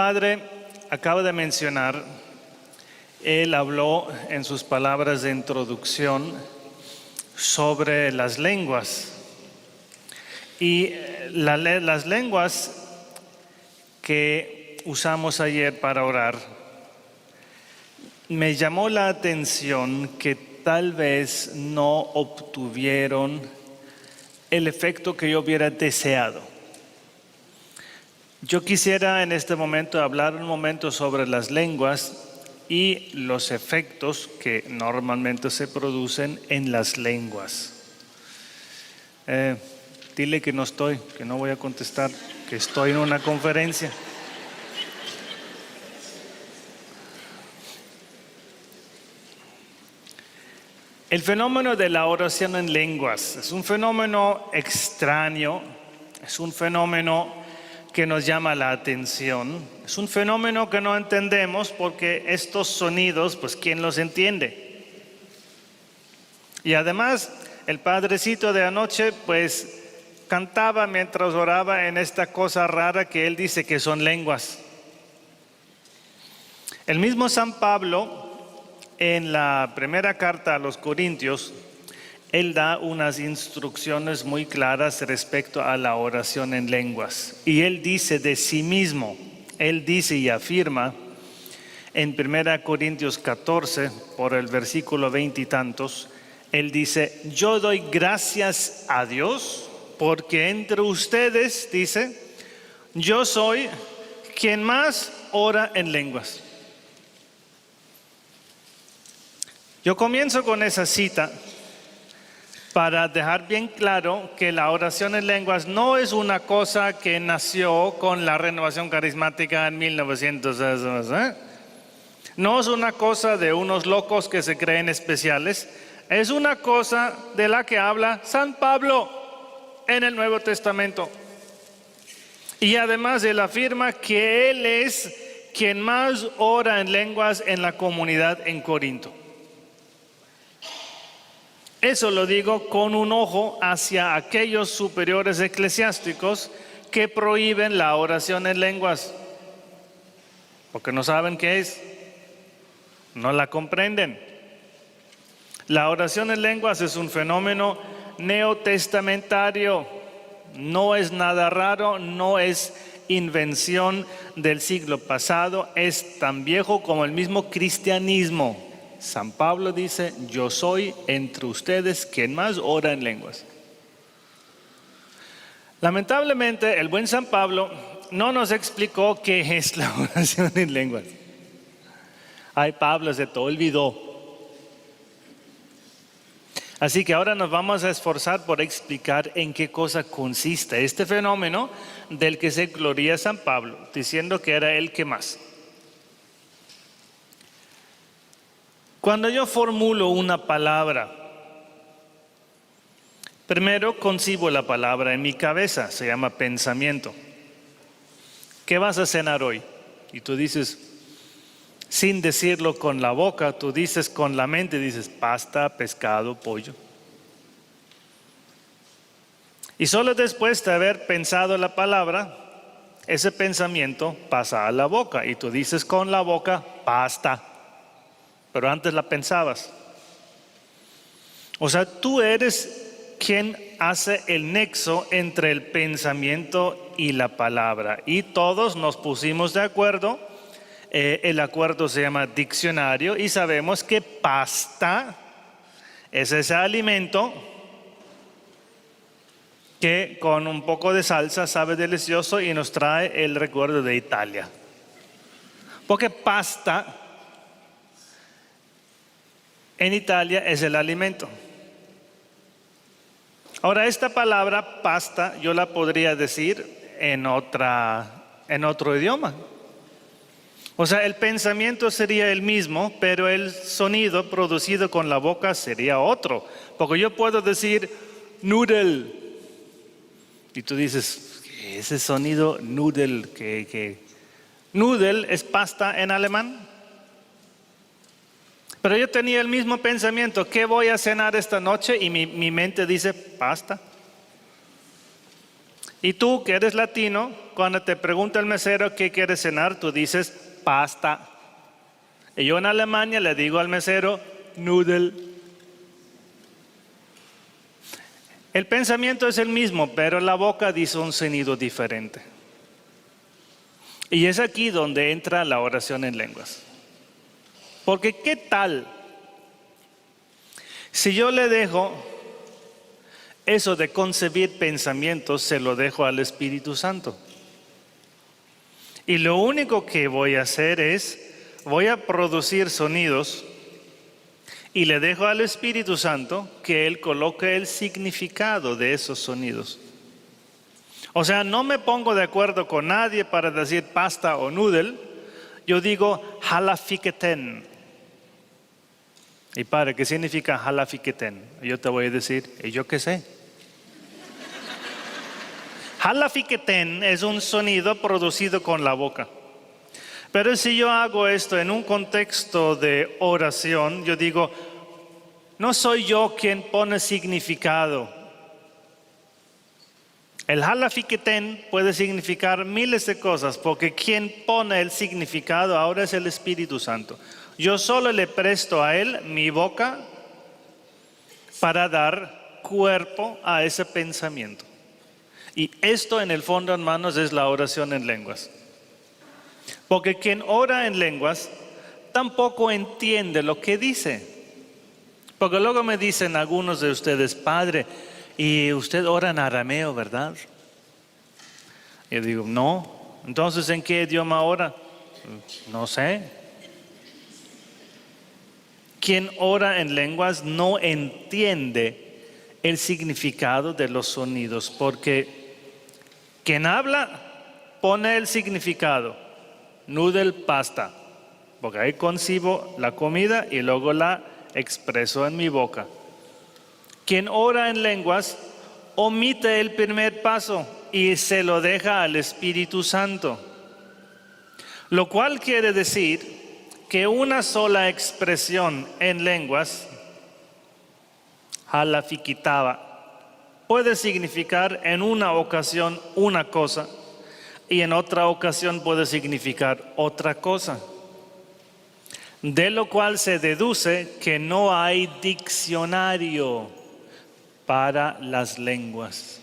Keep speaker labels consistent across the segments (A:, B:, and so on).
A: padre acaba de mencionar, él habló en sus palabras de introducción sobre las lenguas. Y las lenguas que usamos ayer para orar, me llamó la atención que tal vez no obtuvieron el efecto que yo hubiera deseado. Yo quisiera en este momento hablar un momento sobre las lenguas y los efectos que normalmente se producen en las lenguas. Dile que no estoy, que no voy a contestar, que estoy en una conferencia. El fenómeno de la oración en lenguas es un fenómeno extraño, es un fenómeno que nos llama la atención, es un fenómeno que no entendemos porque estos sonidos, pues ¿quién los entiende? Y además, el padrecito de anoche, pues cantaba mientras oraba en esta cosa rara que él dice que son lenguas. El mismo San Pablo, en la primera carta a los Corintios, él da unas instrucciones muy claras respecto a la oración en lenguas. Y él dice de sí mismo, él dice y afirma en 1 Corintios 14, por el versículo 20 y tantos, él dice: yo doy gracias a Dios porque entre ustedes, dice, yo soy quien más ora en lenguas. Yo comienzo con esa cita para dejar bien claro que la oración en lenguas no es una cosa que nació con la renovación carismática en 1900. No es una cosa de unos locos que se creen especiales. Es una cosa de la que habla San Pablo en el Nuevo Testamento. Y además él afirma que él es quien más ora en lenguas en la comunidad en Corinto. Eso lo digo con un ojo hacia aquellos superiores eclesiásticos que prohíben la oración en lenguas, porque no saben qué es, no la comprenden. La oración en lenguas es un fenómeno neotestamentario, no es nada raro, no es invención del siglo pasado, es tan viejo como el mismo cristianismo. San Pablo dice: yo soy entre ustedes quien más ora en lenguas. Lamentablemente, el buen San Pablo no nos explicó qué es la oración en lenguas. Ay, Pablo, se te olvidó. Así que ahora nos vamos a esforzar por explicar en qué cosa consiste este fenómeno del que se gloría San Pablo, diciendo que era el que más. Cuando yo formulo una palabra, primero concibo la palabra en mi cabeza, se llama pensamiento. ¿Qué vas a cenar hoy? Y tú dices, sin decirlo con la boca, tú dices con la mente, dices pasta, pescado, pollo. Y solo después de haber pensado la palabra, ese pensamiento pasa a la boca y tú dices con la boca pasta. Pero antes la pensabas. O sea, tú eres quien hace el nexo entre el pensamiento y la palabra. Y todos nos pusimos de acuerdo. El acuerdo se llama diccionario y sabemos que pasta es ese alimento que con un poco de salsa sabe delicioso y nos trae el recuerdo de Italia. Porque pasta en Italia es el alimento. Ahora, esta palabra pasta yo la podría decir en otro idioma. O sea, el pensamiento sería el mismo, pero el sonido producido con la boca sería otro. Porque yo puedo decir noodle. Y tú dices, ese sonido noodle, noodle es pasta en alemán. Pero yo tenía el mismo pensamiento, ¿qué voy a cenar esta noche? Y mi mente dice, pasta. Y tú, que eres latino, cuando te pregunta el mesero qué quieres cenar, tú dices pasta. Y yo en Alemania le digo al mesero Nudel. El pensamiento es el mismo, pero la boca dice un sonido diferente. Y es aquí donde entra la oración en lenguas. Porque ¿qué tal si yo le dejo eso de concebir pensamientos, se lo dejo al Espíritu Santo? Y lo único que voy a hacer es, voy a producir sonidos y le dejo al Espíritu Santo que Él coloque el significado de esos sonidos. O sea, no me pongo de acuerdo con nadie para decir pasta o noodle. Yo digo halafiketen. Y padre, ¿qué significa halafiketen? Yo te voy a decir, ¿y yo qué sé? Halafiketen es un sonido producido con la boca. Pero si yo hago esto en un contexto de oración, yo digo, no soy yo quien pone significado. El halafiketen puede significar miles de cosas, porque quien pone el significado ahora es el Espíritu Santo. Yo solo le presto a Él mi boca para dar cuerpo a ese pensamiento. Y esto en el fondo, hermanos, es la oración en lenguas. Porque quien ora en lenguas tampoco entiende lo que dice. Porque luego me dicen algunos de ustedes, padre, y usted ora en arameo, ¿verdad? Yo digo, no. Entonces, ¿en qué idioma ora? No sé. Quien ora en lenguas no entiende el significado de los sonidos, porque quien habla pone el significado, noodle, pasta, porque ahí concibo la comida y luego la expreso en mi boca. Quien ora en lenguas omite el primer paso y se lo deja al Espíritu Santo. Lo cual quiere decir que una sola expresión en lenguas, halafikitaba, puede significar en una ocasión una cosa y en otra ocasión puede significar otra cosa. De lo cual se deduce que no hay diccionario para las lenguas.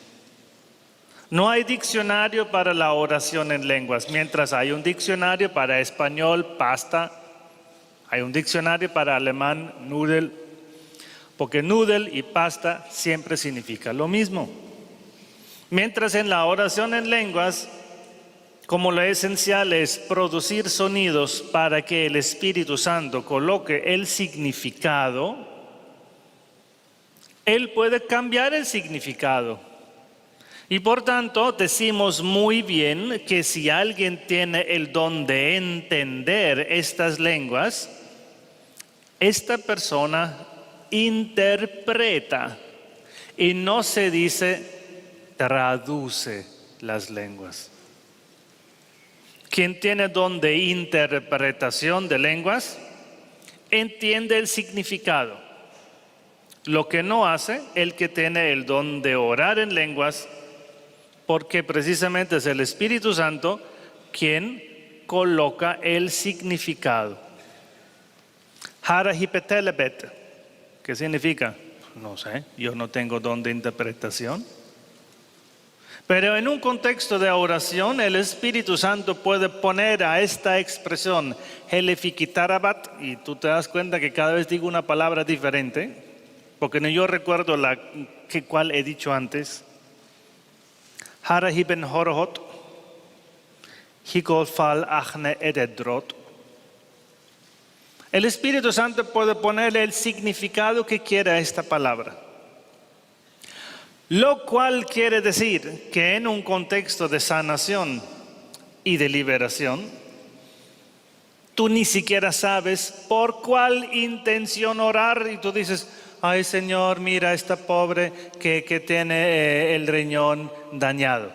A: No hay diccionario para la oración en lenguas, mientras hay un diccionario para español, pasta, hay un diccionario para alemán, Nudel, porque Nudel y pasta siempre significa lo mismo. Mientras en la oración en lenguas, como lo esencial es producir sonidos para que el Espíritu Santo coloque el significado, Él puede cambiar el significado. Y por tanto decimos muy bien que si alguien tiene el don de entender estas lenguas, esta persona interpreta y no se dice traduce las lenguas. Quien tiene don de interpretación de lenguas entiende el significado. Lo que no hace el que tiene el don de orar en lenguas, porque precisamente es el Espíritu Santo quien coloca el significado. Harahipetelebet, ¿qué significa? No sé, yo no tengo don de interpretación. Pero en un contexto de oración, el Espíritu Santo puede poner a esta expresión, helefikitarabat, y tú te das cuenta que cada vez digo una palabra diferente, porque no yo recuerdo cuál he dicho antes. Harahiben horohot, higolfal achne ededrot. El Espíritu Santo puede ponerle el significado que quiera a esta palabra. Lo cual quiere decir que en un contexto de sanación y de liberación, tú ni siquiera sabes por cuál intención orar y tú dices, ay Señor, mira esta pobre que tiene el riñón dañado.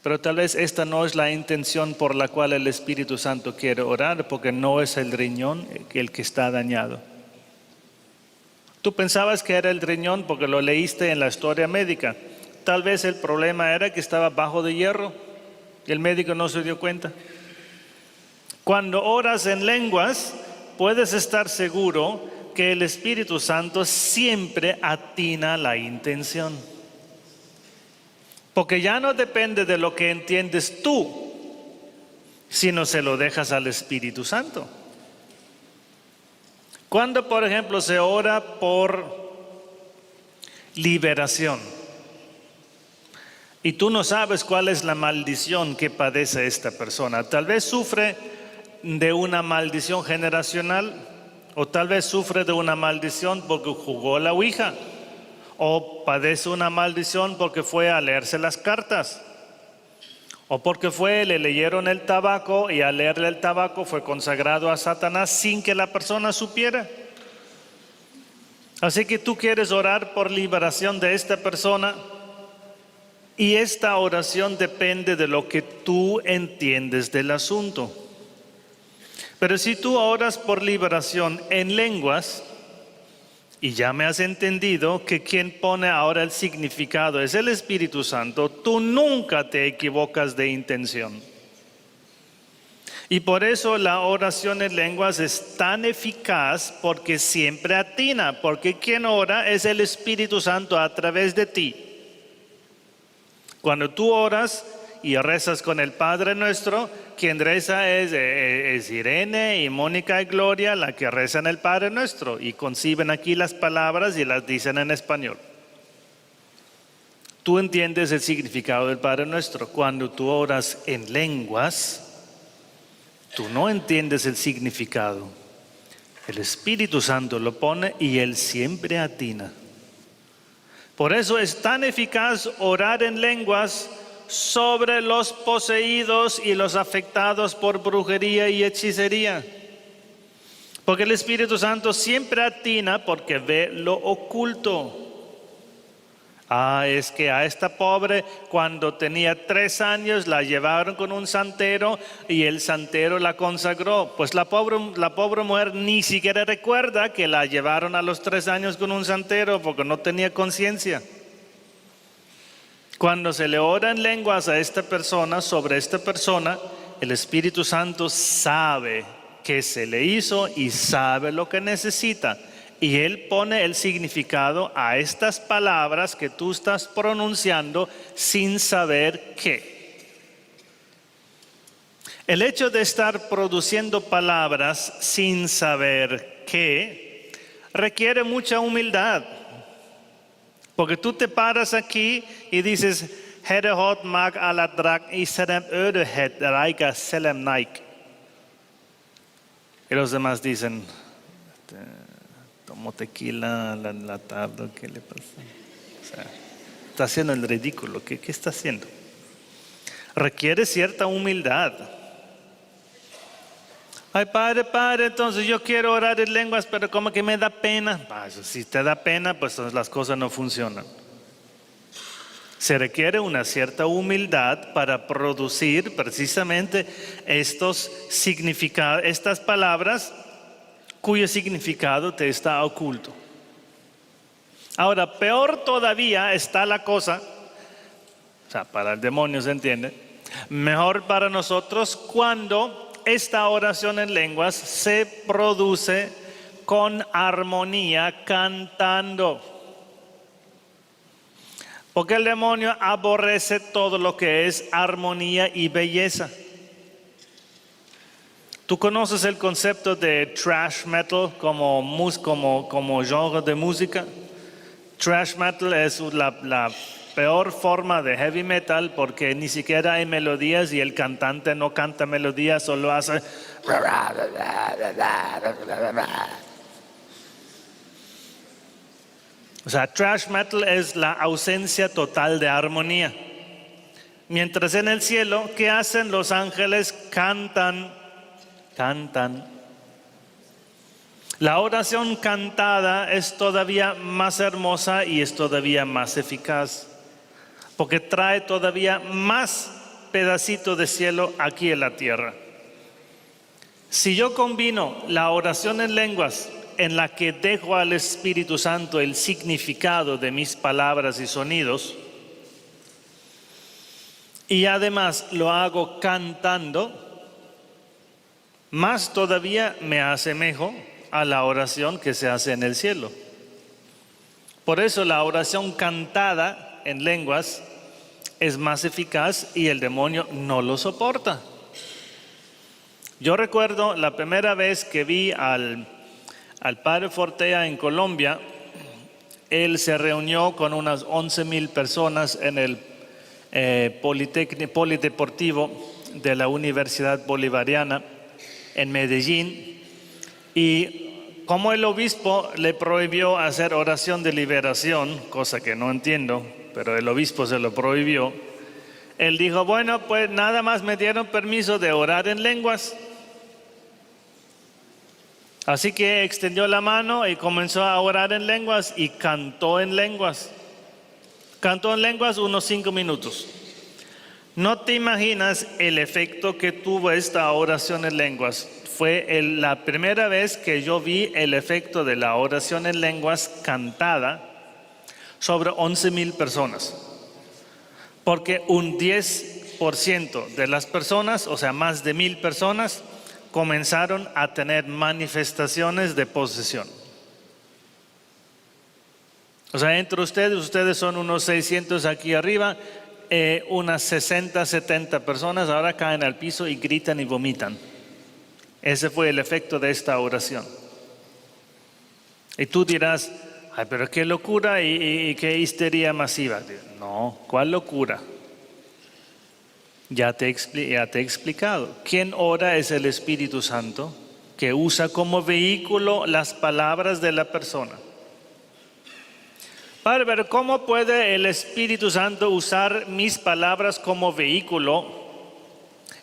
A: Pero tal vez esta no es la intención por la cual el Espíritu Santo quiere orar, porque no es el riñón el que está dañado. Tú pensabas que era el riñón porque lo leíste en la historia médica, Tal vez el problema era que estaba bajo de hierro y el médico no se dio cuenta. Cuando oras en lenguas, puedes estar seguro que el Espíritu Santo siempre atina la intención. Porque ya no depende de lo que entiendes tú, sino se lo dejas al Espíritu Santo. Cuando, por ejemplo, se ora por liberación y tú no sabes cuál es la maldición que padece esta persona, tal vez sufre de una maldición generacional, o tal vez sufre de una maldición porque jugó la ouija, o padece una maldición porque fue a leerse las cartas, o porque le leyeron el tabaco y al leerle el tabaco fue consagrado a Satanás sin que la persona supiera. Así que tú quieres orar por liberación de esta persona y esta oración depende de lo que tú entiendes del asunto. Pero si tú oras por liberación en lenguas, y ya me has entendido que quien pone ahora el significado es el Espíritu Santo, tú nunca te equivocas de intención. Y por eso la oración en lenguas es tan eficaz, porque siempre atina, porque quien ora es el Espíritu Santo a través de ti. Cuando tú oras y rezas con el Padre Nuestro, quien reza es Irene y Mónica y Gloria, la que rezan el Padre Nuestro y conciben aquí las palabras y las dicen en español. Tú entiendes el significado del Padre Nuestro. Cuando tú oras en lenguas, tú no entiendes el significado. El Espíritu Santo lo pone y Él siempre atina. Por eso es tan eficaz orar en lenguas sobre los poseídos y los afectados por brujería y hechicería. Porque el Espíritu Santo siempre atina porque ve lo oculto. Es que a esta pobre, cuando tenía 3 años, la llevaron con un santero y el santero la consagró. Pues la pobre mujer ni siquiera recuerda que la llevaron a los 3 años con un santero porque no tenía conciencia. Cuando se le ora en lenguas a esta persona, sobre esta persona, el Espíritu Santo sabe qué se le hizo y sabe lo que necesita. Y Él pone el significado a estas palabras que tú estás pronunciando sin saber qué. El hecho de estar produciendo palabras sin saber qué requiere mucha humildad. Porque tú te paras aquí y dices, Herehot mag aladrak y serem ödehet raika selem naik. Y los demás dicen, tomó tequila en la tarde, ¿qué le pasa? O sea, está haciendo el ridículo. ¿Qué está haciendo? Requiere cierta humildad. Padre, entonces yo quiero orar en lenguas, pero como que me da pena. Si te da pena, pues entonces las cosas no funcionan. Se requiere una cierta humildad para producir precisamente estos significados, estas palabras cuyo significado te está oculto. Ahora, peor todavía está la cosa, o sea, para el demonio se entiende, mejor para nosotros cuando esta oración en lenguas se produce con armonía cantando. Porque el demonio aborrece todo lo que es armonía y belleza. ¿Tú conoces el concepto de thrash metal como genre de música? Thrash metal es la peor forma de heavy metal porque ni siquiera hay melodías y el cantante no canta melodías, solo hace. O sea, thrash metal es la ausencia total de armonía. Mientras en el cielo, ¿qué hacen los ángeles? Cantan. La oración cantada es todavía más hermosa y es todavía más eficaz, porque trae todavía más pedacito de cielo aquí en la tierra. Si yo combino la oración en lenguas, en la que dejo al Espíritu Santo el significado de mis palabras y sonidos, y además lo hago cantando, más todavía me asemejo a la oración que se hace en el cielo. Por eso la oración cantada en lenguas es más eficaz y el demonio no lo soporta. Yo recuerdo la primera vez que vi al padre Fortea en Colombia. Él se reunió con unas 11,000 personas en el Polideportivo de la Universidad Bolivariana en Medellín, y como el obispo le prohibió hacer oración de liberación, cosa que no entiendo, pero el obispo se lo prohibió, él dijo, bueno, pues nada más me dieron permiso de orar en lenguas. Así que extendió la mano y comenzó a orar en lenguas y cantó en lenguas. Cantó en lenguas unos 5 minutos. No te imaginas el efecto que tuvo esta oración en lenguas. Fue la primera vez que yo vi el efecto de la oración en lenguas cantada sobre 11,000 personas. Porque un 10% de las personas, o sea, más de 1,000 personas, comenzaron a tener manifestaciones de posesión. O sea, entre ustedes son unos 600 aquí arriba, unas 60, 70 personas ahora caen al piso y gritan y vomitan. Ese fue el efecto de esta oración. Y tú dirás, ay, pero qué locura y qué histeria masiva. No, ¿cuál locura? Ya te he explicado. ¿Quién ora es el Espíritu Santo, que usa como vehículo las palabras de la persona? Padre, pero ¿cómo puede el Espíritu Santo usar mis palabras como vehículo?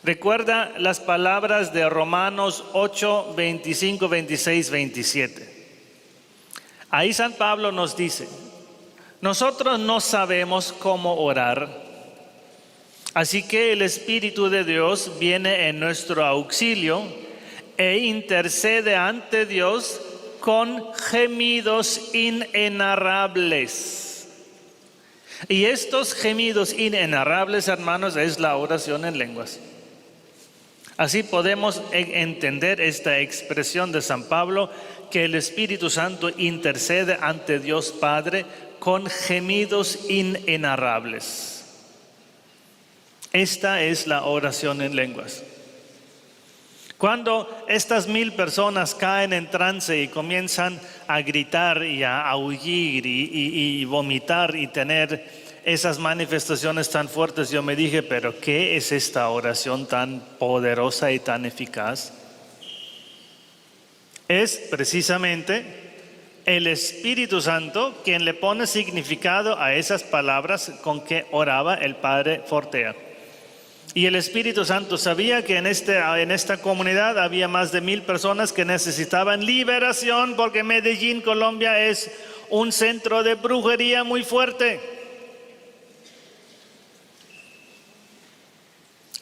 A: Recuerda las palabras de Romanos 8, 25, 26, 27. Ahí San Pablo nos dice, nosotros no sabemos cómo orar, así que el Espíritu de Dios viene en nuestro auxilio e intercede ante Dios con gemidos inenarrables. Y estos gemidos inenarrables, hermanos, es la oración en lenguas. Así podemos entender esta expresión de San Pablo, que el Espíritu Santo intercede ante Dios Padre con gemidos inenarrables. Esta es la oración en lenguas. Cuando estas 1,000 personas caen en trance y comienzan a gritar y a aullir y vomitar y tener esas manifestaciones tan fuertes, yo me dije, pero ¿qué es esta oración tan poderosa y tan eficaz? Es precisamente el Espíritu Santo quien le pone significado a esas palabras con que oraba el padre Fortea. Y el Espíritu Santo sabía que en esta comunidad había más de 1,000 personas que necesitaban liberación, porque Medellín, Colombia, es un centro de brujería muy fuerte.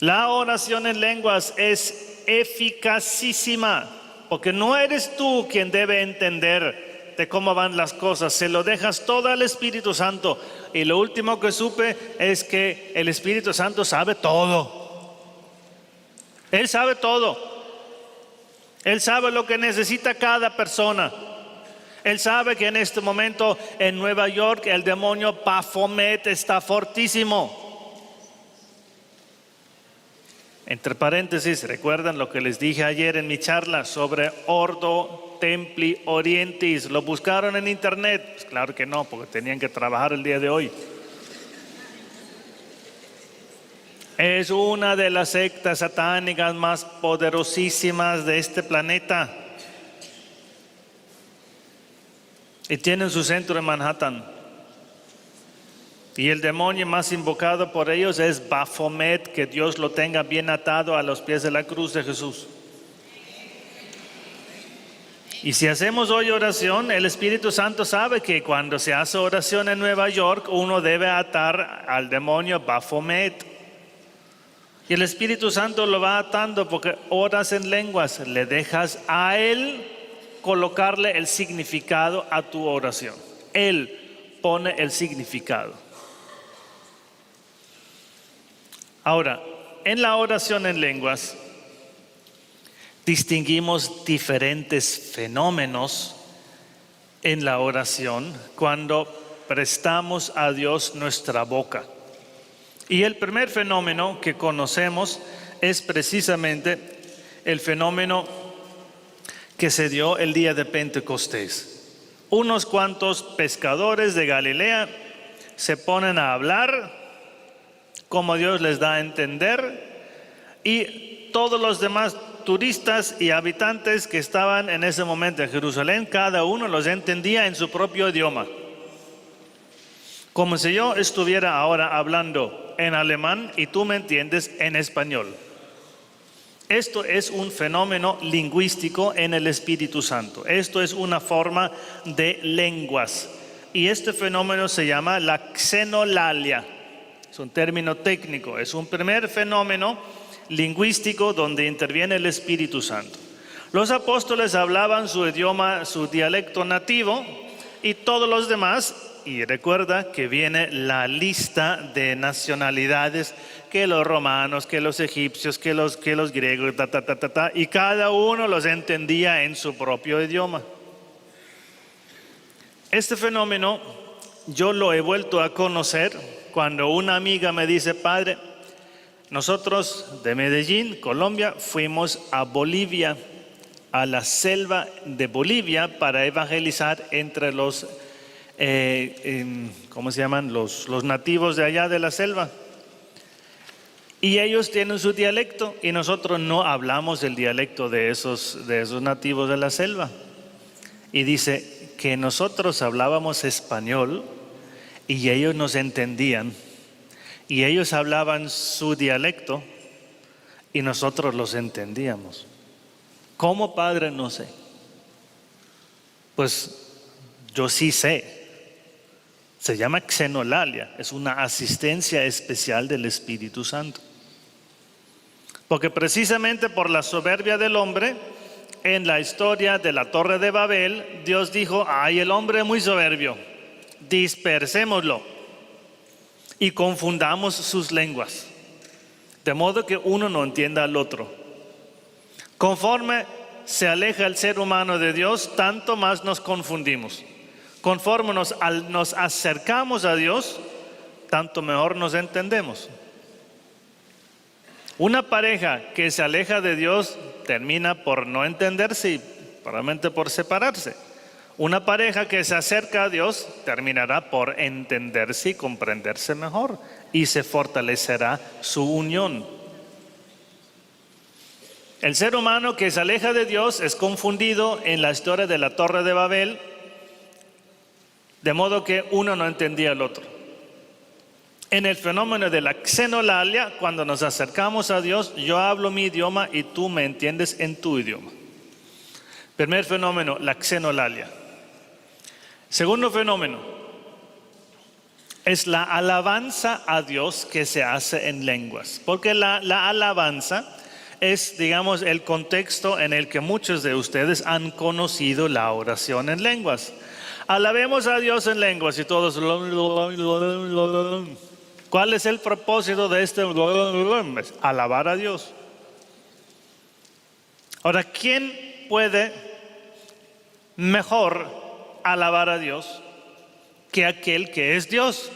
A: La oración en lenguas es eficacísima, porque no eres tú quien debe entender de cómo van las cosas, se lo dejas todo al Espíritu Santo. Y lo último que supe es que el Espíritu Santo sabe todo. Él sabe todo. Él sabe lo que necesita cada persona. Él sabe que en este momento en Nueva York el demonio Baphomet está fortísimo. Entre paréntesis, ¿recuerdan lo que les dije ayer en mi charla sobre Ordo Templi Orientis? ¿Lo buscaron en internet? Pues claro que no, porque tenían que trabajar el día de hoy. Es una de las sectas satánicas más poderosísimas de este planeta. Y tienen su centro en Manhattan. Y el demonio más invocado por ellos es Baphomet, que Dios lo tenga bien atado a los pies de la cruz de Jesús. Y si hacemos hoy oración, el Espíritu Santo sabe que cuando se hace oración en Nueva York, uno debe atar al demonio Baphomet. Y el Espíritu Santo lo va atando porque oras en lenguas, le dejas a Él colocarle el significado a tu oración. Él pone el significado. Ahora, en la oración en lenguas, distinguimos diferentes fenómenos en la oración cuando prestamos a Dios nuestra boca. Y el primer fenómeno que conocemos es precisamente el fenómeno que se dio el día de Pentecostés. Unos cuantos pescadores de Galilea se ponen a hablar como Dios les da a entender, y todos los demás turistas y habitantes que estaban en ese momento en Jerusalén, cada uno los entendía en su propio idioma. Como si yo estuviera ahora hablando en alemán y tú me entiendes en español. Esto es un fenómeno lingüístico en el Espíritu Santo. Esto es una forma de lenguas. Y este fenómeno se llama la xenolalia. Es un término técnico. Es un primer fenómeno lingüístico donde interviene el Espíritu Santo. Los apóstoles hablaban su idioma, su dialecto nativo, y todos los demás, y recuerda que viene la lista de nacionalidades, que los romanos, que los egipcios, que los griegos, y cada uno los entendía en su propio idioma. Este fenómeno yo lo he vuelto a conocer cuando una amiga me dice: padre, nosotros de Medellín, Colombia, fuimos a Bolivia, a la selva de Bolivia, para evangelizar entre los, ¿cómo se llaman? Los nativos de allá de la selva. Y ellos tienen su dialecto y nosotros no hablamos el dialecto de esos nativos de la selva. Y dice que nosotros hablábamos español y ellos nos entendían. Y ellos hablaban su dialecto y nosotros los entendíamos. ¿Cómo, padre? No sé. Pues yo sí sé. Se llama xenolalia. Es una asistencia especial del Espíritu Santo. Porque precisamente por la soberbia del hombre, en la historia de la Torre de Babel, Dios dijo: ay, el hombre es muy soberbio, dispersémoslo y confundamos sus lenguas, de modo que uno no entienda al otro. Conforme se aleja el ser humano de Dios, tanto más nos confundimos. Conforme nos acercamos a Dios, tanto mejor nos entendemos. Una pareja que se aleja de Dios termina por no entenderse y probablemente por separarse. Una pareja que se acerca a Dios terminará por entenderse y comprenderse mejor, y se fortalecerá su unión. El ser humano que se aleja de Dios es confundido en la historia de la Torre de Babel, de modo que uno no entendía al otro. En el fenómeno de la xenolalia, cuando nos acercamos a Dios, yo hablo mi idioma y tú me entiendes en tu idioma. Primer fenómeno, la xenolalia. Segundo fenómeno es la alabanza a Dios que se hace en lenguas. Porque la alabanza es, digamos, el contexto en el que muchos de ustedes han conocido la oración en lenguas. Alabemos a Dios en lenguas y todos... ¿Cuál es el propósito de este? Alabar a Dios. Ahora, ¿quién puede mejor alabar a Dios que aquel que es Dios?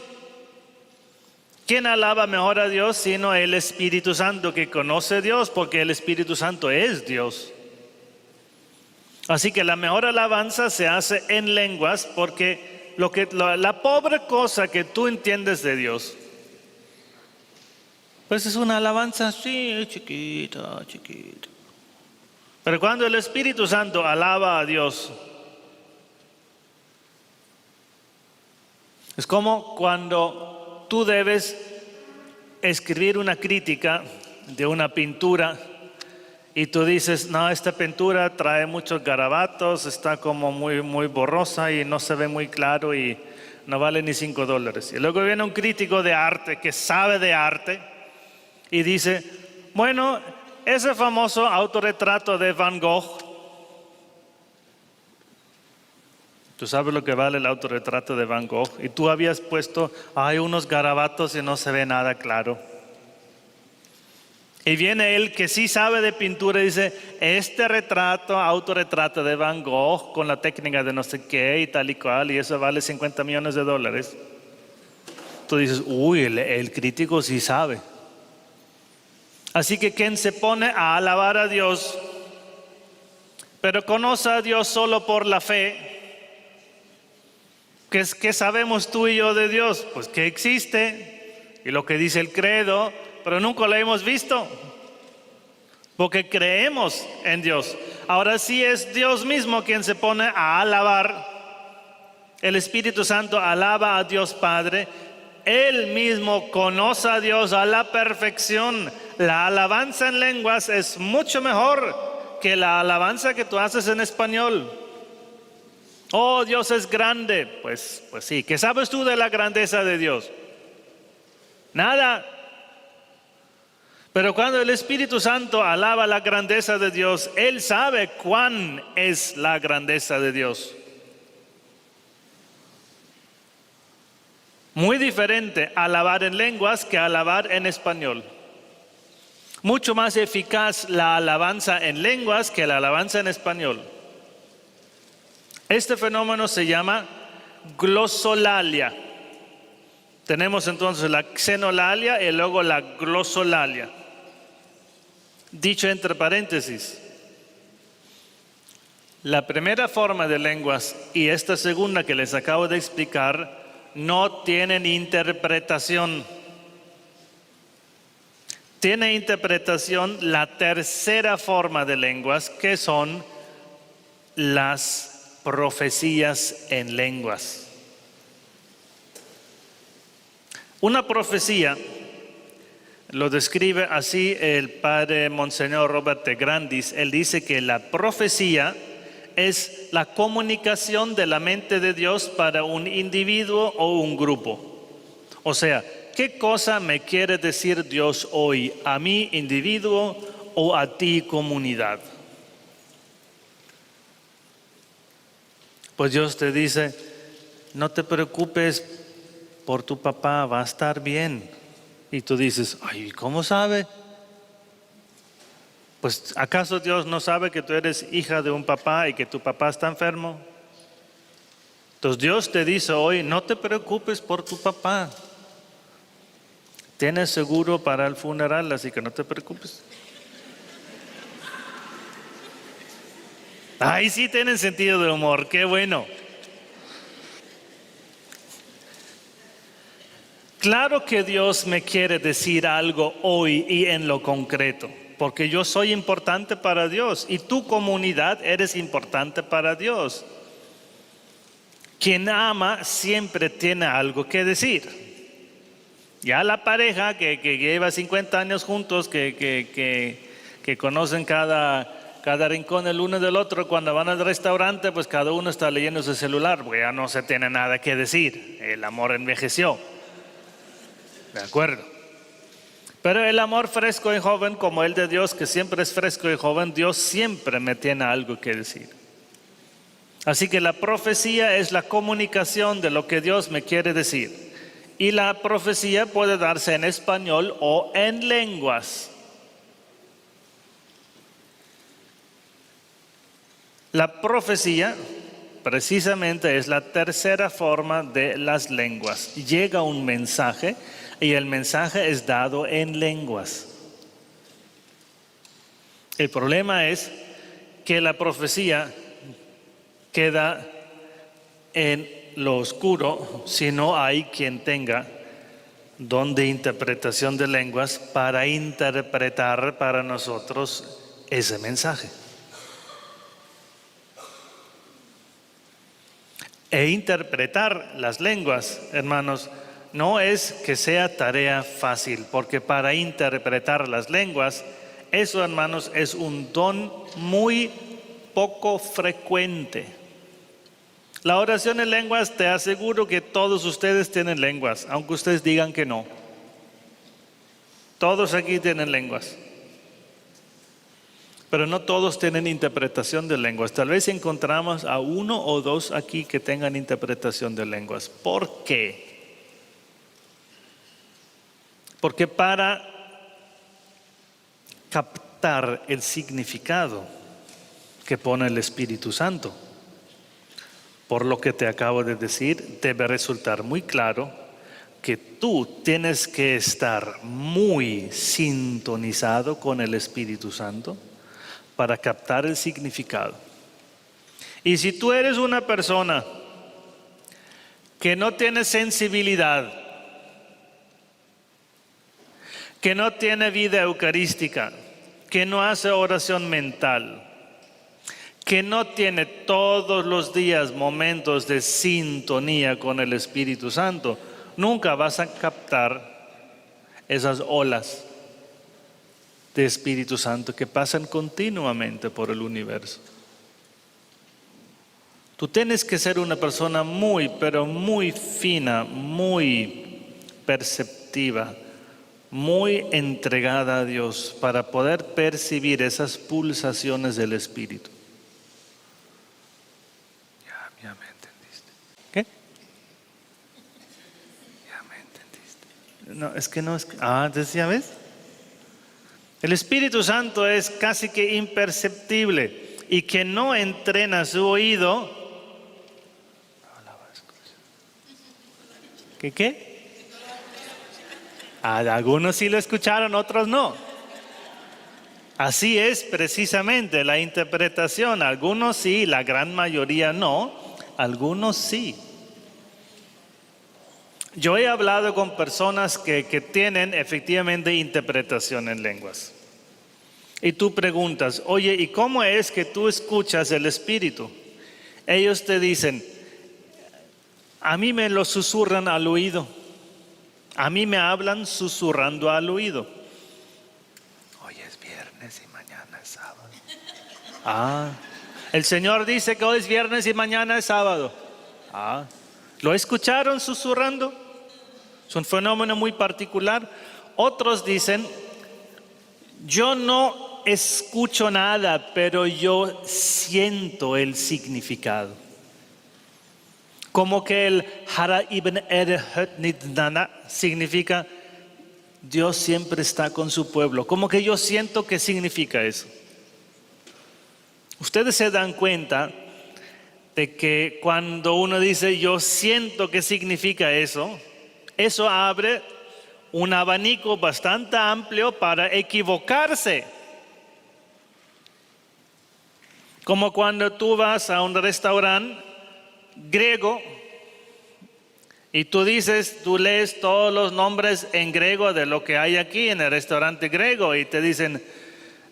A: ¿Quién alaba mejor a Dios sino el Espíritu Santo, que conoce a Dios, porque el Espíritu Santo es Dios? Así que la mejor alabanza se hace en lenguas, porque la pobre cosa que tú entiendes de Dios, pues es una alabanza así, chiquita, chiquita. Pero cuando el Espíritu Santo alaba a Dios, es como cuando tú debes escribir una crítica de una pintura y tú dices: no, esta pintura trae muchos garabatos, está como muy borrosa y no se ve muy claro y no vale ni $5. Y luego viene un crítico de arte que sabe de arte y dice: bueno, ese famoso autorretrato de Van Gogh, tú sabes lo que vale el autorretrato de Van Gogh, y tú habías puesto: hay unos garabatos y no se ve nada claro. Y viene el que sí sabe de pintura y dice, este retrato, autorretrato de Van Gogh con la técnica de no sé qué y tal y cual, y eso vale $50 millones. Tú dices, uy, el crítico sí sabe. Así que quien se pone a alabar a Dios, pero conoce a Dios solo por la fe, ¿qué sabemos tú y yo de Dios? Pues que existe y lo que dice el credo, pero nunca lo hemos visto, porque creemos en Dios. Ahora sí es Dios mismo quien se pone a alabar. El Espíritu Santo alaba a Dios Padre. Él mismo conoce a Dios a la perfección. La alabanza en lenguas es mucho mejor que la alabanza que tú haces en español. Oh, Dios es grande. Pues sí. ¿Qué sabes tú de la grandeza de Dios? Nada. Pero cuando el Espíritu Santo alaba la grandeza de Dios, Él sabe cuán es la grandeza de Dios. Muy diferente alabar en lenguas que alabar en español. Mucho más eficaz la alabanza en lenguas que la alabanza en español. Este fenómeno se llama glosolalia. Tenemos entonces la xenolalia y luego la glosolalia. Dicho entre paréntesis, la primera forma de lenguas y esta segunda que les acabo de explicar no tienen interpretación. Tiene interpretación la tercera forma de lenguas, que son las profecías en lenguas. Una profecía lo describe así el padre Monseñor Robert de Grandis. Él dice que la profecía es la comunicación de la mente de Dios para un individuo o un grupo. O sea, ¿qué cosa me quiere decir Dios hoy a mi individuo o a ti comunidad? Pues Dios te dice, no te preocupes por tu papá, va a estar bien. Y tú dices, ay, ¿cómo sabe? Pues ¿acaso Dios no sabe que tú eres hija de un papá y que tu papá está enfermo? Entonces Dios te dice hoy, no te preocupes por tu papá. Tienes seguro para el funeral, así que no te preocupes. Ahí sí tienen sentido de humor, qué bueno. Claro que Dios me quiere decir algo hoy y en lo concreto, porque yo soy importante para Dios y tu comunidad eres importante para Dios. Quien ama siempre tiene algo que decir. Ya la pareja que lleva 50 años juntos, que conocen cada rincón el uno del otro, cuando van al restaurante, pues cada uno está leyendo su celular, porque ya no se tiene nada que decir. El amor envejeció. ¿De acuerdo? Pero el amor fresco y joven, como el de Dios, que siempre es fresco y joven, Dios siempre me tiene algo que decir. Así que la profecía es la comunicación de lo que Dios me quiere decir. Y la profecía puede darse en español o en lenguas. La profecía precisamente es la tercera forma de las lenguas. Llega un mensaje y el mensaje es dado en lenguas. El problema es que la profecía queda en lo oscuro si no hay quien tenga don de interpretación de lenguas para interpretar para nosotros ese mensaje. E interpretar las lenguas, hermanos, no es que sea tarea fácil, porque para interpretar las lenguas, eso, hermanos, es un don muy poco frecuente. La oración en lenguas, te aseguro que todos ustedes tienen lenguas, aunque ustedes digan que no. Todos aquí tienen lenguas. Pero no todos tienen interpretación de lenguas. Tal vez encontramos a uno o dos aquí que tengan interpretación de lenguas. ¿Por qué? Porque para captar el significado que pone el Espíritu Santo. Por lo que te acabo de decir, debe resultar muy claro que tú tienes que estar muy sintonizado con el Espíritu Santo para captar el significado. Y si tú eres una persona que no tiene sensibilidad, que no tiene vida eucarística, que no hace oración mental, que no tiene todos los días momentos de sintonía con el Espíritu Santo, nunca vas a captar esas olas de Espíritu Santo que pasan continuamente por el universo. Tú tienes que ser una persona muy, pero muy fina, muy perceptiva, muy entregada a Dios para poder percibir esas pulsaciones del Espíritu. Ya me entendiste. ¿Qué? Ya me entendiste. No, es que no es... entonces ya ves. El Espíritu Santo es casi que imperceptible y que no entrena su oído. ¿Qué? Algunos sí lo escucharon, otros no. Así es precisamente la interpretación. Algunos sí, la gran mayoría no. Algunos sí. Yo he hablado con personas que tienen efectivamente interpretación en lenguas. Y tú preguntas, oye, ¿y cómo es que tú escuchas el Espíritu? Ellos te dicen, a mí me lo susurran al oído. A mí me hablan susurrando al oído. Hoy es viernes y mañana es sábado. El Señor dice que hoy es viernes y mañana es sábado. ¿Lo escucharon susurrando? Es un fenómeno muy particular. Otros dicen, yo no escucho nada, pero yo siento el significado. Como que el Hara ibn Nidnana significa Dios siempre está con su pueblo. Como que yo siento que significa eso. Ustedes se dan cuenta de que cuando uno dice yo siento que significa eso, eso abre un abanico bastante amplio para equivocarse. Como cuando tú vas a un restaurante griego y tú lees todos los nombres en griego de lo que hay aquí en el restaurante griego y te dicen,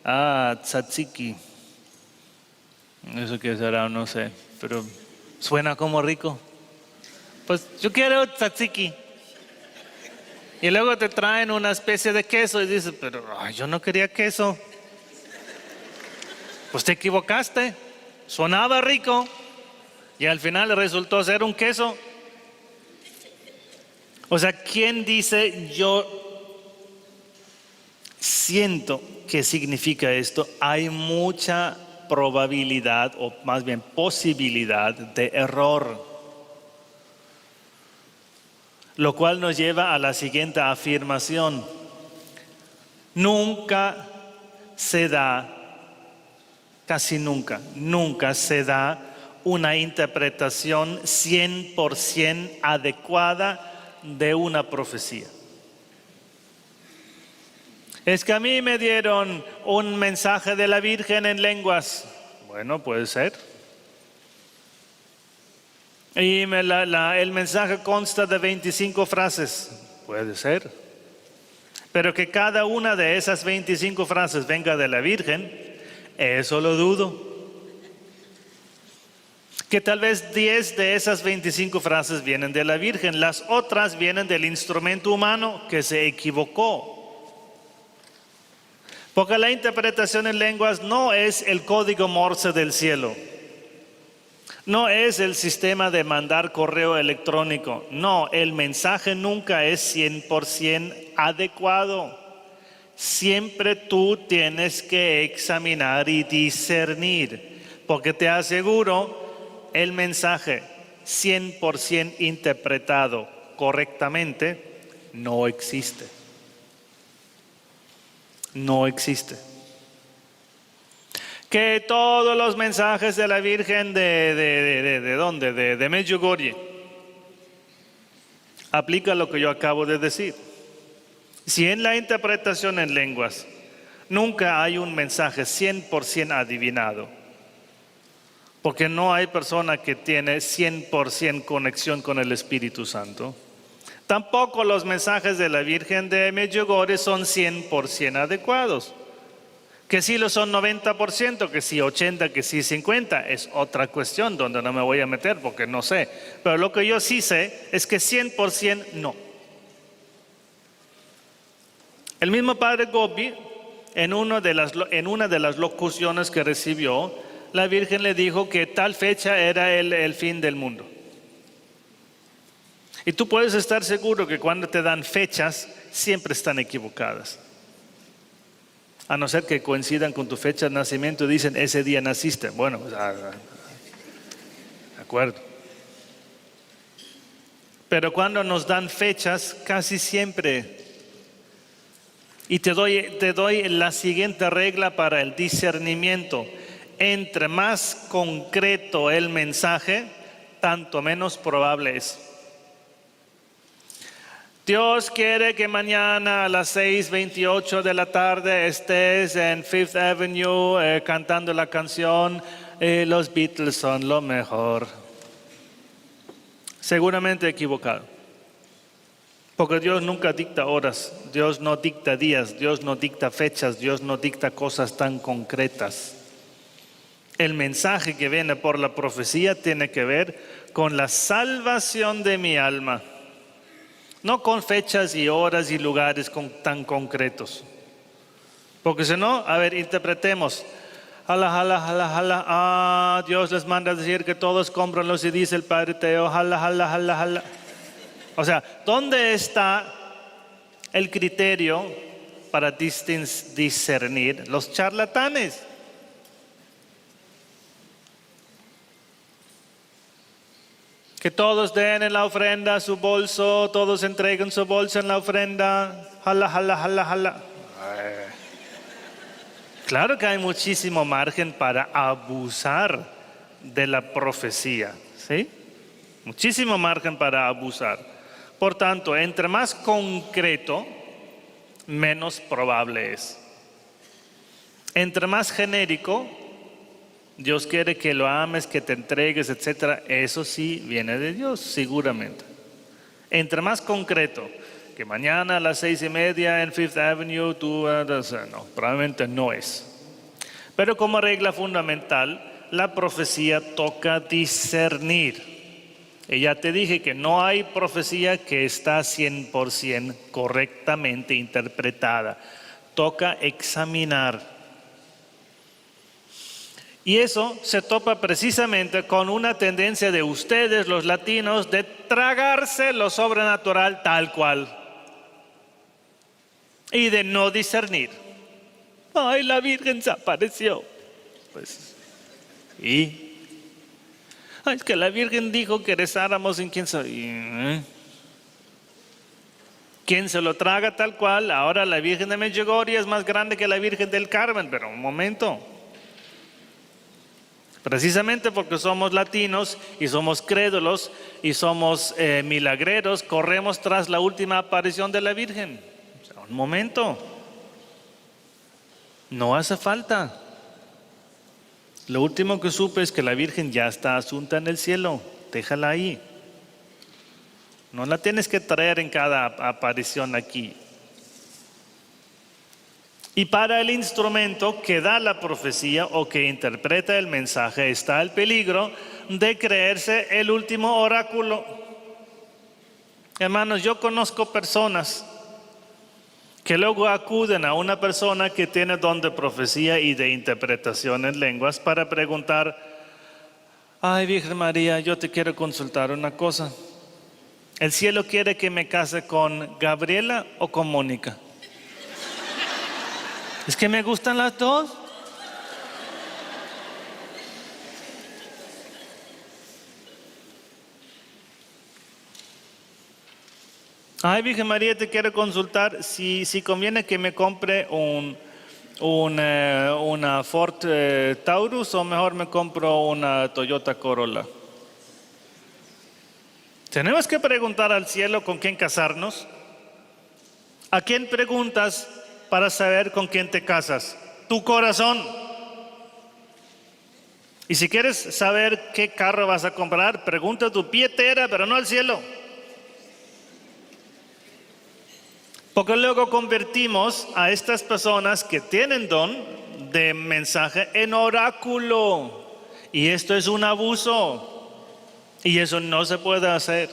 A: tzatziki. Eso qué será, no sé, pero suena como rico. Pues yo quiero tzatziki. Y luego te traen una especie de queso y dices, pero yo no quería queso. Pues te equivocaste, sonaba rico. Y al final resultó ser un queso. O sea, ¿quién dice yo siento que significa esto? Hay mucha probabilidad, o más bien posibilidad de error. Lo cual nos lleva a la siguiente afirmación. Nunca se da, casi nunca se da una interpretación 100% adecuada de una profecía. Es que a mí me dieron un mensaje de la Virgen en lenguas. Bueno, puede ser. Y el mensaje consta de 25 frases. Puede ser. Pero que cada una de esas 25 frases venga de la Virgen, eso lo dudo. Que tal vez 10 de esas 25 frases vienen de la Virgen, las otras vienen del instrumento humano que se equivocó. Porque la interpretación en lenguas no es el código Morse del cielo, no es el sistema de mandar correo electrónico, no, el mensaje nunca es 100% adecuado. Siempre tú tienes que examinar y discernir, porque te aseguro, el mensaje 100% interpretado correctamente no existe. No existe. Que todos los mensajes de la Virgen ¿de dónde? De Medjugorje. Aplica lo que yo acabo de decir. Si en la interpretación en lenguas nunca hay un mensaje 100% adivinado, porque no hay persona que tiene 100% conexión con el Espíritu Santo, tampoco los mensajes de la Virgen de Medjugorje son 100% adecuados. Que sí lo son 90%, que sí 80%, que sí 50%, es otra cuestión donde no me voy a meter porque no sé. Pero lo que yo sí sé es que 100% no. El mismo padre Gobi, en una de las locuciones que recibió, la Virgen le dijo que tal fecha era el fin del mundo. Y tú puedes estar seguro que cuando te dan fechas, siempre están equivocadas. A no ser que coincidan con tu fecha de nacimiento y dicen, ese día naciste. Bueno, pues, de acuerdo. Pero cuando nos dan fechas, casi siempre. Y te doy la siguiente regla para el discernimiento. Entre más concreto el mensaje, tanto menos probable es. Dios quiere que mañana a las 6:28 de la tarde estés en Fifth Avenue cantando la canción Los Beatles son lo mejor. Seguramente equivocado. Porque Dios nunca dicta horas, Dios no dicta días, Dios no dicta fechas, Dios no dicta cosas tan concretas. El mensaje que viene por la profecía tiene que ver con la salvación de mi alma. No con fechas y horas y lugares tan concretos. Porque si no, a ver, interpretemos. Dios les manda a decir que todos cómpranlo si dice el Padre Teo. O sea, ¿dónde está el criterio para discernir los charlatanes? Que todos den en la ofrenda su bolso, todos entreguen su bolso en la ofrenda. Claro que hay muchísimo margen para abusar de la profecía, ¿sí? Muchísimo margen para abusar. Por tanto, entre más concreto, menos probable es. Entre más genérico, Dios quiere que lo ames, que te entregues, etc. Eso sí viene de Dios, seguramente. Entre más concreto, que mañana a las 6:30 en Fifth Avenue, no, probablemente no es. Pero como regla fundamental, la profecía toca discernir. Y ya te dije que no hay profecía que está 100% correctamente interpretada. Toca examinar. Y eso se topa precisamente con una tendencia de ustedes, los latinos, de tragarse lo sobrenatural tal cual. Y de no discernir. Ay, la Virgen se apareció. Pues, ¿y? Ay, es que la Virgen dijo que rezáramos en quién sabe. ¿Quién se lo traga tal cual? Ahora la Virgen de Medjugorje es más grande que la Virgen del Carmen, pero un momento. Precisamente porque somos latinos y somos crédulos y somos milagreros, corremos tras la última aparición de la Virgen. O sea, un momento. No hace falta. Lo último que supe es que la Virgen ya está asunta en el cielo. Déjala ahí. No la tienes que traer en cada aparición aquí. Y para el instrumento que da la profecía o que interpreta el mensaje está el peligro de creerse el último oráculo. Hermanos, yo conozco personas que luego acuden a una persona que tiene don de profecía y de interpretación en lenguas para preguntar: ay, Virgen María, yo te quiero consultar una cosa. ¿El cielo quiere que me case con Gabriela o con Mónica? Es que me gustan las dos. Ay, Virgen María, te quiero consultar si conviene que me compre una Ford Taurus o mejor me compro una Toyota Corolla. Tenemos que preguntar al cielo con quién casarnos. ¿A quién preguntas para saber con quién te casas? Tu corazón. Y si quieres saber qué carro vas a comprar, pregunta a tu pietera, pero no al cielo. Porque luego convertimos a estas personas que tienen don de mensaje en oráculo. Y esto es un abuso. Y eso no se puede hacer.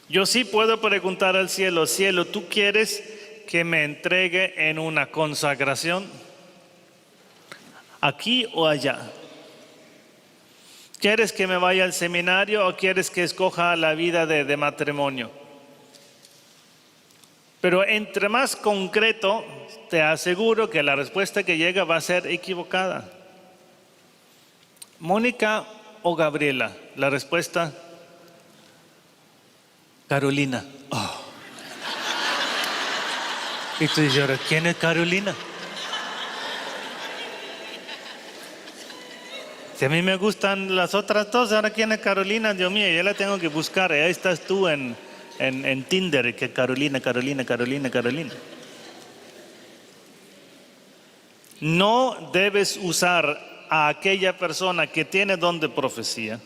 A: Yo sí puedo preguntar al cielo, cielo, ¿tú quieres que me entregue en una consagración? ¿Aquí o allá? ¿Quieres que me vaya al seminario o quieres que escoja la vida de matrimonio? Pero entre más concreto, te aseguro que la respuesta que llega va a ser equivocada. ¿Mónica o Gabriela? La respuesta, Carolina. Oh. Y tú dices, ¿ahora quién es Carolina? Si a mí me gustan las otras dos, ¿ahora quién es Carolina? Dios mío, yo la tengo que buscar. Ahí estás tú en Tinder, que Carolina. No debes usar a aquella persona que tiene don de profecía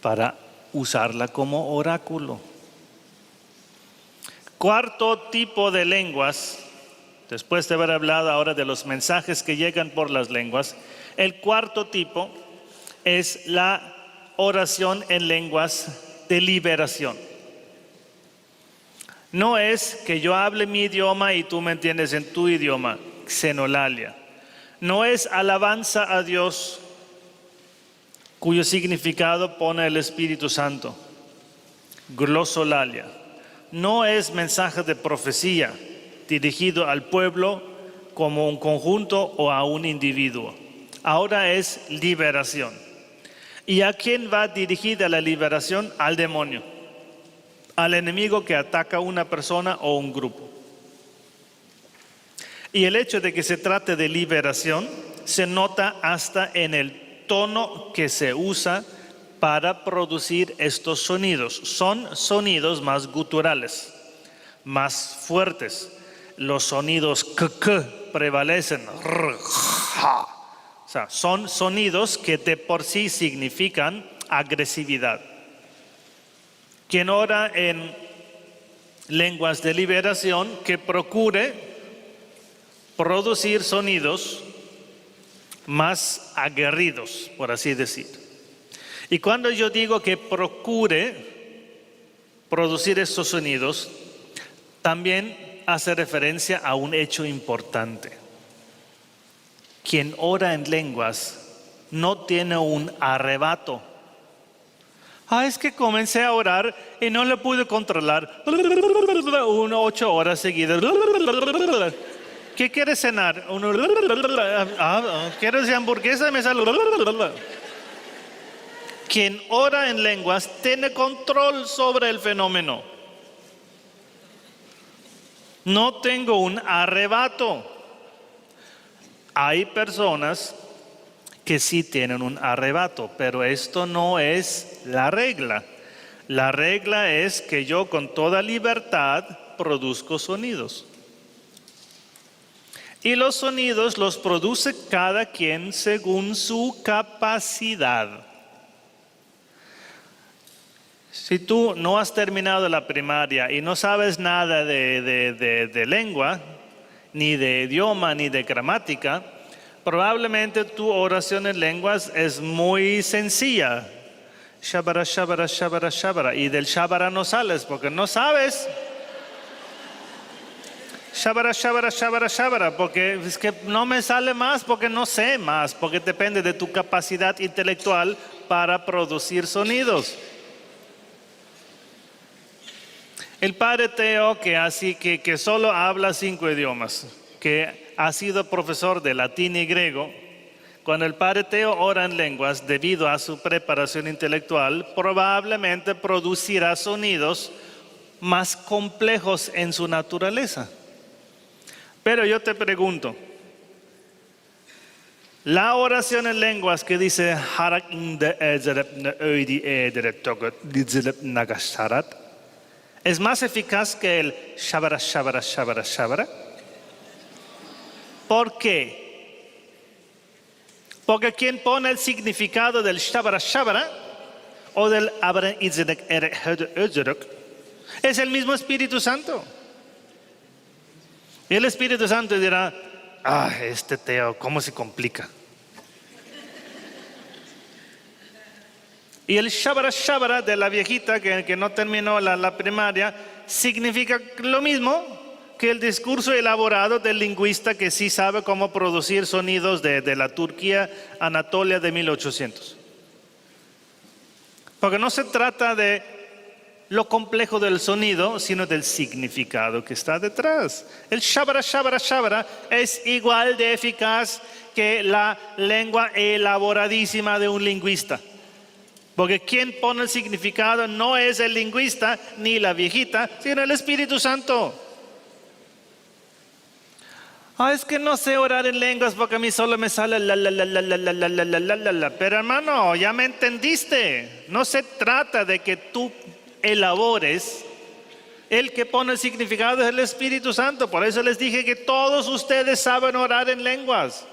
A: para usarla como oráculo. Cuarto tipo de lenguas, después de haber hablado ahora de los mensajes que llegan por las lenguas, el cuarto tipo es la oración en lenguas de liberación. No es que yo hable mi idioma y tú me entiendes en tu idioma, xenolalia. No es alabanza a Dios, cuyo significado pone el Espíritu Santo, glosolalia. No es mensaje de profecía dirigido al pueblo como un conjunto o a un individuo. Ahora es liberación. ¿Y a quién va dirigida la liberación? Al demonio, al enemigo que ataca a una persona o un grupo. Y el hecho de que se trate de liberación se nota hasta en el tono que se usa para producir estos sonidos. Son sonidos más guturales, más fuertes. Los sonidos k prevalecen. O sea, son sonidos que de por sí significan agresividad. Quien ora en lenguas de liberación, que procure producir sonidos más aguerridos, por así decir. Y cuando yo digo que procure producir estos sonidos, también hace referencia a un hecho importante. Quien ora en lenguas no tiene un arrebato. Es que comencé a orar y no lo pude controlar. 8 horas seguidas. ¿Qué quieres cenar? ¿Quieres hamburguesa? Me sale. Quien ora en lenguas tiene control sobre el fenómeno. No tengo un arrebato. Hay personas que sí tienen un arrebato, pero esto no es la regla. La regla es que yo con toda libertad produzco sonidos. Y los sonidos los produce cada quien según su capacidad. Si tú no has terminado la primaria y no sabes nada de lengua, ni de idioma, ni de gramática, probablemente tu oración en lenguas es muy sencilla. Shabara, shabara, shabara, shabara. Y del shabara no sales porque no sabes. Shabara, shabara, shabara, shabara. Porque es que no me sale más porque no sé más. Porque depende de tu capacidad intelectual para producir sonidos. El padre Teo, que solo habla 5 idiomas, que ha sido profesor de latín y griego, Cuando el Padre Teo ora en lenguas, debido a su preparación intelectual, probablemente producirá sonidos más complejos en su naturaleza. Pero yo te pregunto, la oración en lenguas que dice ¿es más eficaz que el shabara, shabara, shabara, shabara? ¿Por qué? Porque quien pone el significado del shabara, shabara o del abra, es el mismo Espíritu Santo. Y el Espíritu Santo dirá, este Teo, ¿cómo se complica? Y el shabara shabara de la viejita que no terminó la primaria significa lo mismo que el discurso elaborado del lingüista que sí sabe cómo producir sonidos de la Turquía, Anatolia de 1800. Porque no se trata de lo complejo del sonido, sino del significado que está detrás. El shabara, shabara, shabara es igual de eficaz que la lengua elaboradísima de un lingüista. Porque quien pone el significado no es el lingüista ni la viejita, sino el Espíritu Santo. Es que no sé orar en lenguas porque a mí solo me sale la. Pero hermano, ya me entendiste. No se trata de que tú elabores. El que pone el significado es el Espíritu Santo. Por eso les dije que todos ustedes saben orar en lenguas.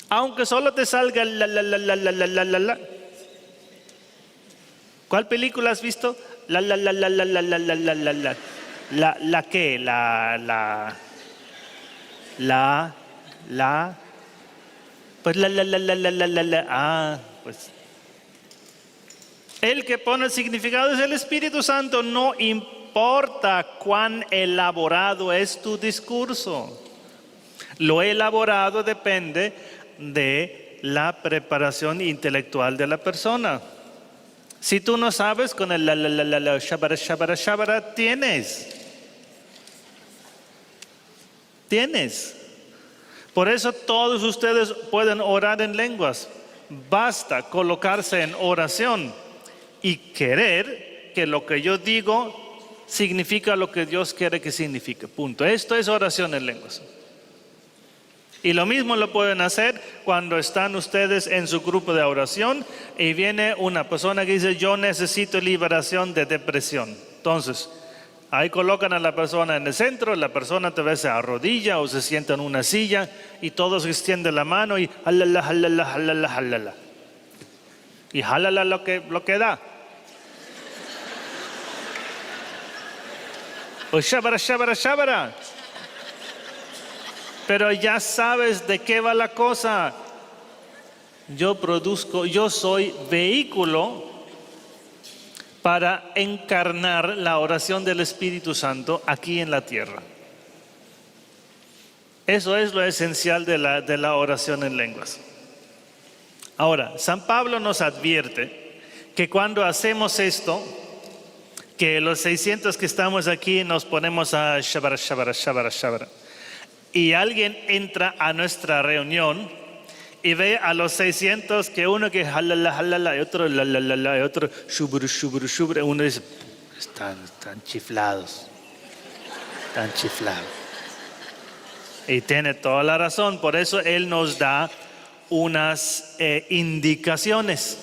A: Aunque solo te salga la. ¿Cuál película has visto? La. ¿La qué? Pues la. Pues. El que pone el significado es el Espíritu Santo. No importa cuán elaborado es tu discurso. Lo elaborado depende de la preparación intelectual de la persona. Si tú no sabes con el shabara, shabara, shabara, tienes. Por eso todos ustedes pueden orar en lenguas. Basta colocarse en oración y querer que lo que yo digo significa lo que Dios quiere que signifique. Punto. Esto es oración en lenguas. Y lo mismo lo pueden hacer cuando están ustedes en su grupo de oración y viene una persona que dice, yo necesito liberación de depresión. Entonces, ahí colocan a la persona en el centro, la persona tal vez se arrodilla o se sienta en una silla y todos extienden la mano y jalala, jalala, jalala, jalala. Y jalala lo que da. O shabara, shabara, shabara. Pero ya sabes de qué va la cosa. Yo soy vehículo para encarnar la oración del Espíritu Santo aquí en la tierra. Eso es lo esencial de la oración en lenguas. Ahora, San Pablo nos advierte que cuando hacemos esto, que los 600 que estamos aquí nos ponemos a shabara, shabara, shabara, shabara, y alguien entra a nuestra reunión y ve a los 600 que uno que jalala, jalala, y otro la, y otro shuburu, shuburu, shuburu, uno dice, están chiflados, están chiflados. Y tiene toda la razón, por eso él nos da unas indicaciones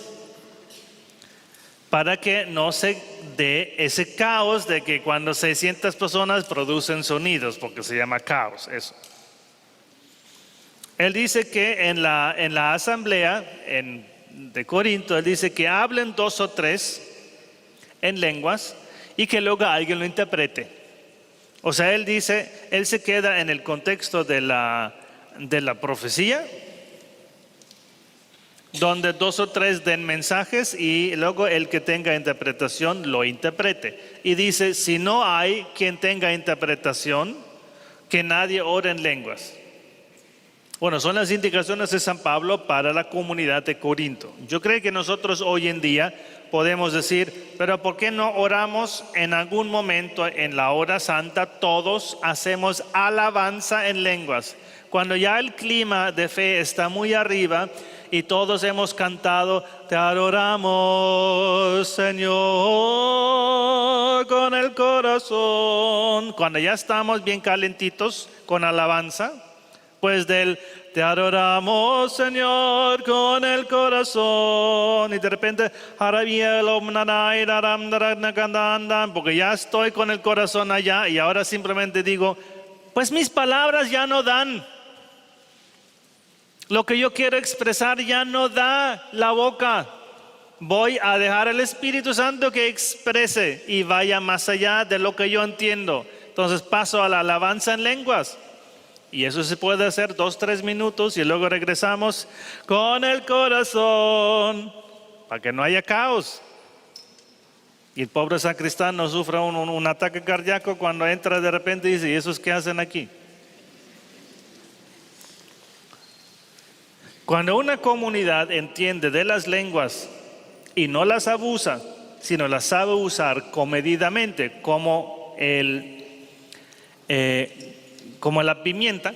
A: para que no se dé ese caos de que cuando 600 personas producen sonidos, porque se llama caos eso. Él dice que en la asamblea de Corinto, él dice que hablen 2 o 3 en lenguas y que luego alguien lo interprete. O sea, él dice, él se queda en el contexto de la profecía, donde 2 o 3 den mensajes y luego el que tenga interpretación lo interprete. Y dice, si no hay quien tenga interpretación, que nadie ore en lenguas. Bueno, son las indicaciones de San Pablo para la comunidad de Corinto. Yo creo que nosotros hoy en día podemos decir, pero ¿por qué no oramos en algún momento en la hora santa? Todos hacemos alabanza en lenguas. Cuando ya el clima de fe está muy arriba y todos hemos cantado, te adoramos, Señor, con el corazón. Cuando ya estamos bien calentitos con alabanza, pues del te adoramos, Señor, con el corazón. Y de repente, porque ya estoy con el corazón allá y ahora simplemente digo, pues mis palabras ya no dan. Lo que yo quiero expresar ya no da la boca. Voy a dejar al Espíritu Santo que exprese y vaya más allá de lo que yo entiendo. Entonces paso a la alabanza en lenguas. Y eso se puede hacer 2-3 minutos y luego regresamos con el corazón para que no haya caos. Y el pobre sacristán no sufra un ataque cardíaco cuando entra de repente y dice, ¿y esos qué hacen aquí? Cuando una comunidad entiende de las lenguas y no las abusa, sino las sabe usar comedidamente, como la pimienta,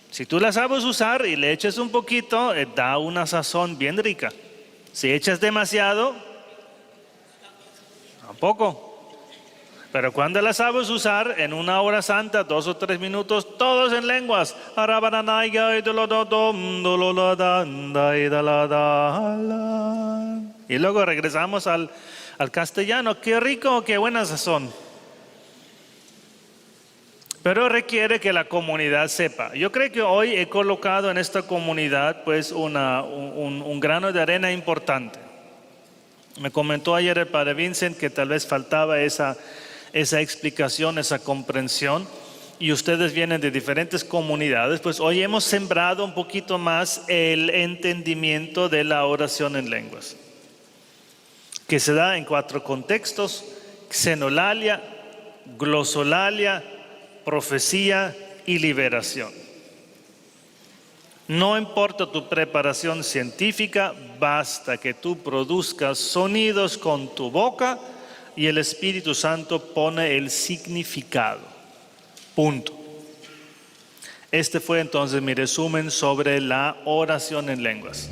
A: si tú la sabes usar y le echas un poquito, da una sazón bien rica. Si echas demasiado, tampoco. Pero cuando la sabes usar en una hora santa, 2 o 3 minutos, todos en lenguas. Y luego regresamos al castellano. Qué rico, qué buena sazón. Pero requiere que la comunidad sepa. Yo creo que hoy he colocado en esta comunidad pues un grano de arena importante. Me comentó ayer el padre Vincent que tal vez faltaba esa explicación, esa comprensión. Y ustedes vienen de diferentes comunidades, pues hoy hemos sembrado un poquito más el entendimiento de la oración en lenguas, que se da en 4 contextos: xenolalia, glosolalia, profecía y liberación. No importa tu preparación científica, basta que tú produzcas sonidos con tu boca y el Espíritu Santo pone el significado. Punto. Este fue entonces mi resumen sobre la oración en lenguas.